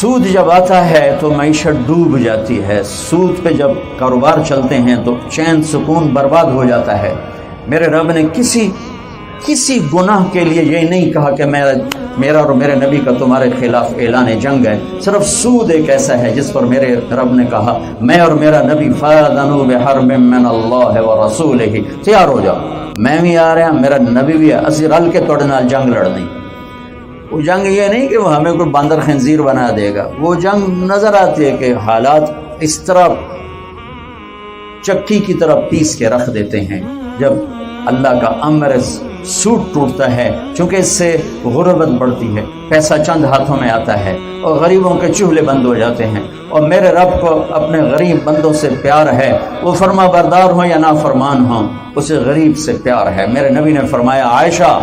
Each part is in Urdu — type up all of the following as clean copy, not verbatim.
سود جب آتا ہے تو معیشت ڈوب جاتی ہے، سود پہ جب کاروبار چلتے ہیں تو چین سکون برباد ہو جاتا ہے۔ میرے رب نے کسی گناہ کے لیے یہ نہیں کہا کہ میرا اور میرے نبی کا تمہارے خلاف اعلان جنگ ہے، صرف سود ایک ایسا ہے جس پر میرے رب نے کہا میں اور میرا نبی فَأَذَنُوا بِحَرْبٍ مِّنَ اللَّهِ وَرَسُولِهِ، تیار ہو جاؤ، میں بھی آ رہا میرا نبی بھی ہے، اسی رل کے توڑے نال جنگ لڑنی۔ وہ جنگ یہ نہیں کہ وہ ہمیں کوئی باندر خنزیر بنا دے گا، وہ جنگ نظر آتی ہے کہ حالات اس طرح چکی کی طرح پیس کے رکھ دیتے ہیں۔ جب اللہ کا امر سود ٹوٹتا ہے، چونکہ اس سے غربت بڑھتی ہے، پیسہ چند ہاتھوں میں آتا ہے اور غریبوں کے چولہے بند ہو جاتے ہیں۔ اور میرے رب کو اپنے غریب بندوں سے پیار ہے، وہ فرما بردار ہوں یا نافرمان ہوں، اسے غریب سے پیار ہے۔ میرے نبی نے فرمایا عائشہ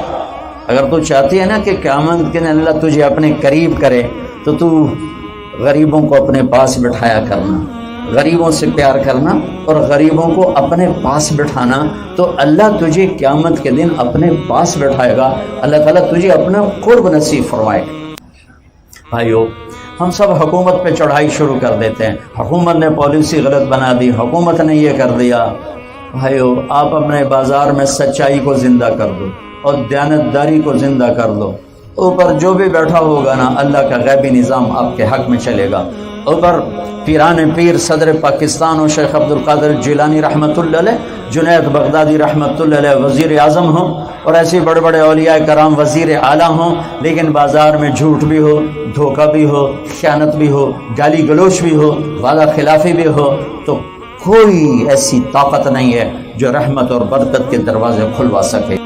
اگر تو چاہتی ہے نا کہ قیامت کے دن اللہ تجھے اپنے قریب کرے تو تو غریبوں کو اپنے پاس بٹھایا کرنا، غریبوں سے پیار کرنا اور غریبوں کو اپنے پاس بٹھانا، تو اللہ تجھے قیامت کے دن اپنے پاس بٹھائے گا، اللہ تعالیٰ تجھے اپنا قرب نصیب فرمائے گا۔ بھائیو، ہم سب حکومت پہ چڑھائی شروع کر دیتے ہیں، حکومت نے پالیسی غلط بنا دی، حکومت نے یہ کر دیا۔ بھائیو، آپ اپنے بازار میں سچائی کو زندہ کر دو اور دیانتداری کو زندہ کر دو، اوپر جو بھی بیٹھا ہوگا نا اللہ کا غیبی نظام آپ کے حق میں چلے گا۔ اوپر پیران پیر صدر پاکستان و شیخ عبدالقادر جیلانی رحمۃ اللہ علیہ، جنید بغدادی رحمۃ اللہ علیہ وزیر اعظم ہوں، اور ایسے بڑے بڑے اولیاء کرام وزیر اعلیٰ ہوں، لیکن بازار میں جھوٹ بھی ہو، دھوکہ بھی ہو، خیانت بھی ہو، گالی گلوچ بھی ہو، وعدہ خلافی بھی ہو، تو کوئی ایسی طاقت نہیں ہے جو رحمت اور برکت کے دروازے کھلوا سکے۔